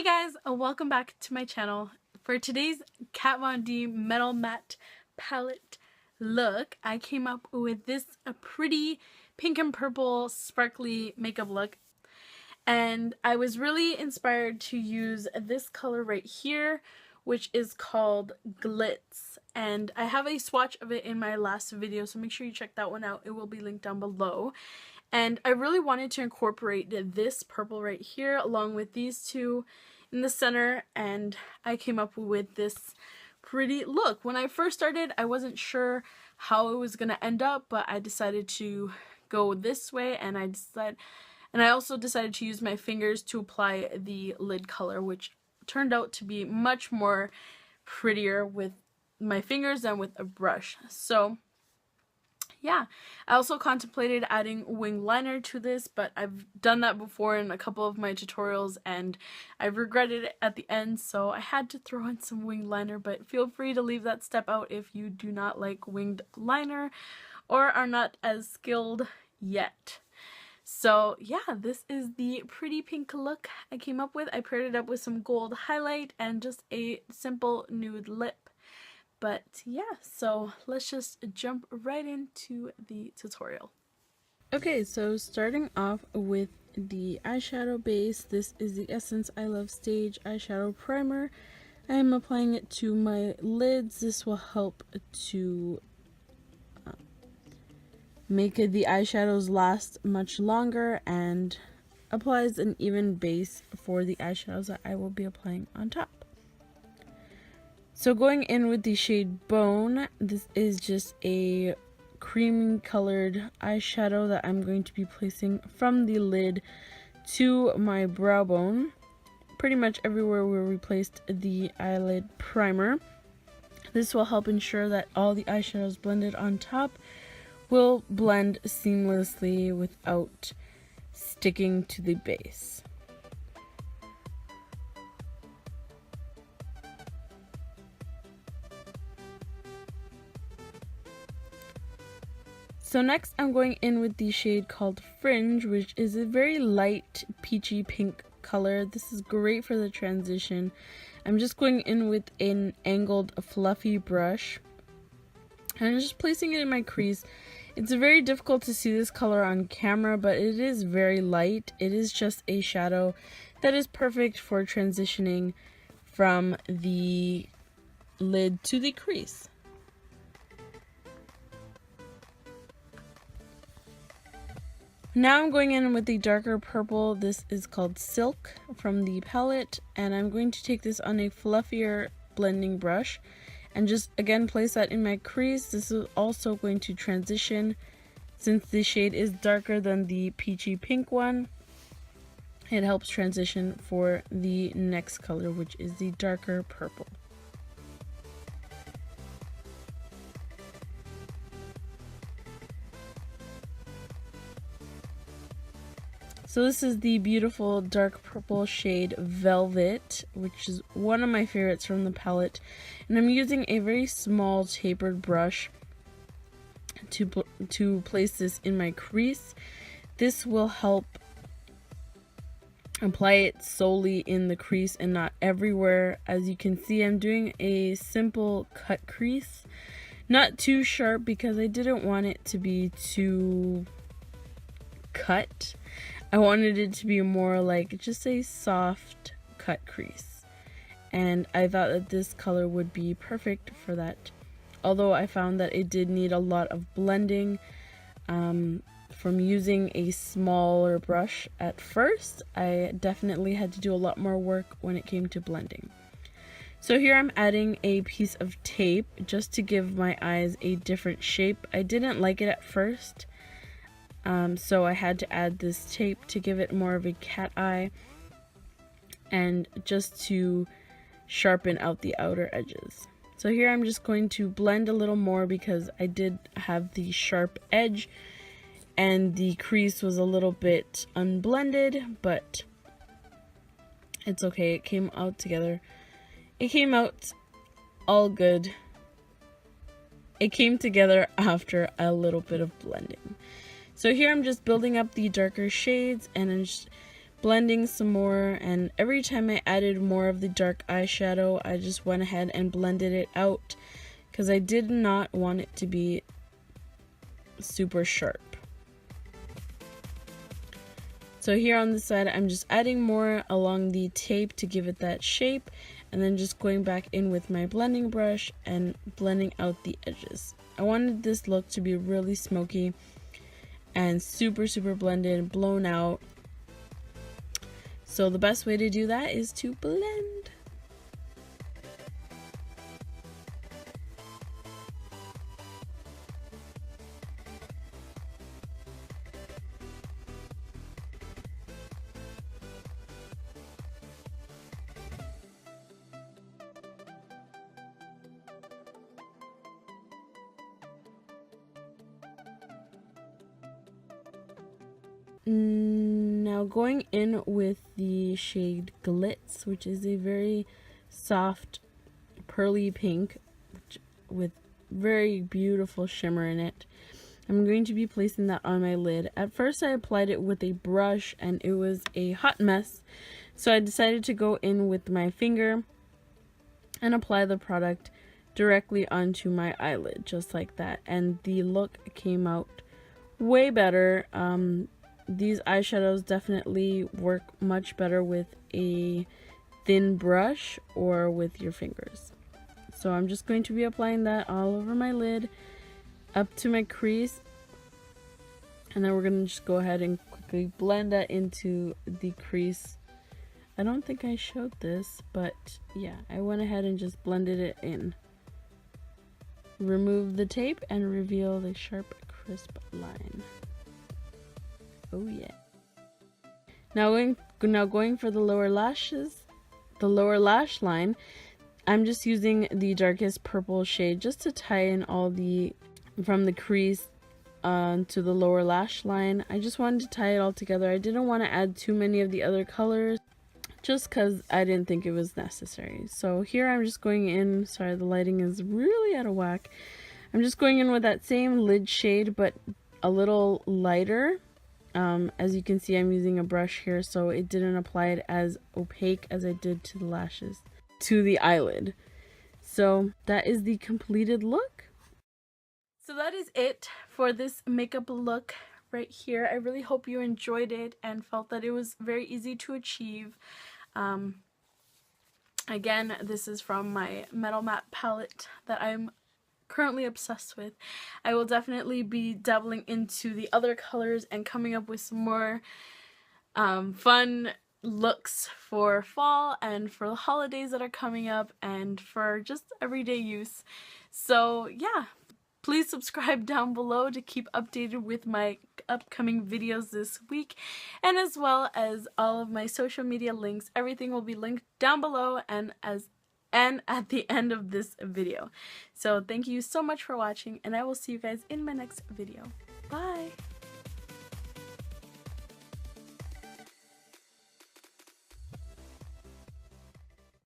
Hey guys, welcome back to my channel. For today's Kat Von D Metal Matte Palette look, I came up with this pretty pink and purple sparkly makeup look. And I was really inspired to use this color right here, which is called Glitz. And I have a swatch of it in my last video, so make sure you check that one out. It will be linked down below. And I really wanted to incorporate this purple right here along with these two in the center, and I came up with this pretty look. When I first started, I wasn't sure how it was going to end up, but I decided to go this way, and I also decided to use my fingers to apply the lid color, which turned out to be much more prettier with my fingers than with a brush. So yeah, I also contemplated adding wing liner to this, but I've done that before in a couple of my tutorials and I regretted it at the end, so I had to throw in some wing liner. But feel free to leave that step out if you do not like winged liner or are not as skilled yet. So yeah, this is the pretty pink look I came up with. I paired it up with some gold highlight and just a simple nude lip. But yeah, so let's just jump right into the tutorial. Okay, so starting off with the eyeshadow base, this is the Essence I Love Stage eyeshadow primer. I am applying it to my lids. This will help to make the eyeshadows last much longer and applies an even base for the eyeshadows that I will be applying on top. So going in with the shade Bone, this is just a creamy colored eyeshadow that I'm going to be placing from the lid to my brow bone, pretty much everywhere where we placed the eyelid primer. This will help ensure that all the eyeshadows blended on top will blend seamlessly without sticking to the base. So next I'm going in with the shade called Fringe, which is a very light peachy pink color. This is great for the transition. I'm just going in with an angled fluffy brush and I'm just placing it in my crease. It's very difficult to see this color on camera, but it is very light. It is just a shadow that is perfect for transitioning from the lid to the crease. Now I'm going in with the darker purple. This is called Silk from the palette, and I'm going to take this on a fluffier blending brush and just again place that in my crease. This is also going to transition since the shade is darker than the peachy pink one. It helps transition for the next color, which is the darker purple. So this is the beautiful dark purple shade Velvet, which is one of my favorites from the palette. And I'm using a very small tapered brush to place this in my crease. This will help apply it solely in the crease and not everywhere. As you can see, I'm doing a simple cut crease. Not too sharp because I didn't want it to be too cut. I wanted it to be more like just a soft cut crease, and I thought that this color would be perfect for that. Although I found that it did need a lot of blending from using a smaller brush at first. I definitely had to do a lot more work when it came to blending. So here I'm adding a piece of tape just to give my eyes a different shape. I didn't like it at first. So I had to add this tape to give it more of a cat eye and just to sharpen out the outer edges. So here I'm just going to blend a little more because I did have the sharp edge and the crease was a little bit unblended, but it's okay. It came out together. It came out all good. It came together after a little bit of blending. So here I'm just building up the darker shades and I'm just blending some more, and every time I added more of the dark eyeshadow, I just went ahead and blended it out because I did not want it to be super sharp. So here on this side, I'm just adding more along the tape to give it that shape, and then just going back in with my blending brush and blending out the edges. I wanted this look to be really smoky and super blended, blown out. So the best way to do that is to blend. Now going in with the shade Glitz, which is a very soft pearly pink with very beautiful shimmer in it. I'm going to be placing that on my lid. At first I applied it with a brush and it was a hot mess, so I decided to go in with my finger and apply the product directly onto my eyelid, just like that, and the look came out way better. These eyeshadows definitely work much better with a thin brush or with your fingers. So I'm just going to be applying that all over my lid, up to my crease, and then we're going to just go ahead and quickly blend that into the crease. I don't think I showed this, but yeah, I went ahead and just blended it in. Remove the tape and reveal the sharp, crisp line. Oh yeah. Now going for the lower lashes, the lower lash line, I'm just using the darkest purple shade just to tie in all the, from the crease to the lower lash line. I just wanted to tie it all together. I didn't want to add too many of the other colors just because I didn't think it was necessary. So here I'm just going in, sorry the lighting is really out of whack. I'm just going in with that same lid shade but a little lighter. As you can see, I'm using a brush here, so it didn't apply it as opaque as I did to the lashes, to the eyelid. So that is the completed look. So that is it for this makeup look right here. I really hope you enjoyed it and felt that it was very easy to achieve. Again, this is from my Metal Matte palette that I'm currently obsessed with. I will definitely be dabbling into the other colors and coming up with some more fun looks for fall and for the holidays that are coming up and for just everyday use. So yeah, please subscribe down below to keep updated with my upcoming videos this week, and as well as all of my social media links. Everything will be linked down below and at the end of this video. So thank you so much for watching, and I will see you guys in my next video. Bye!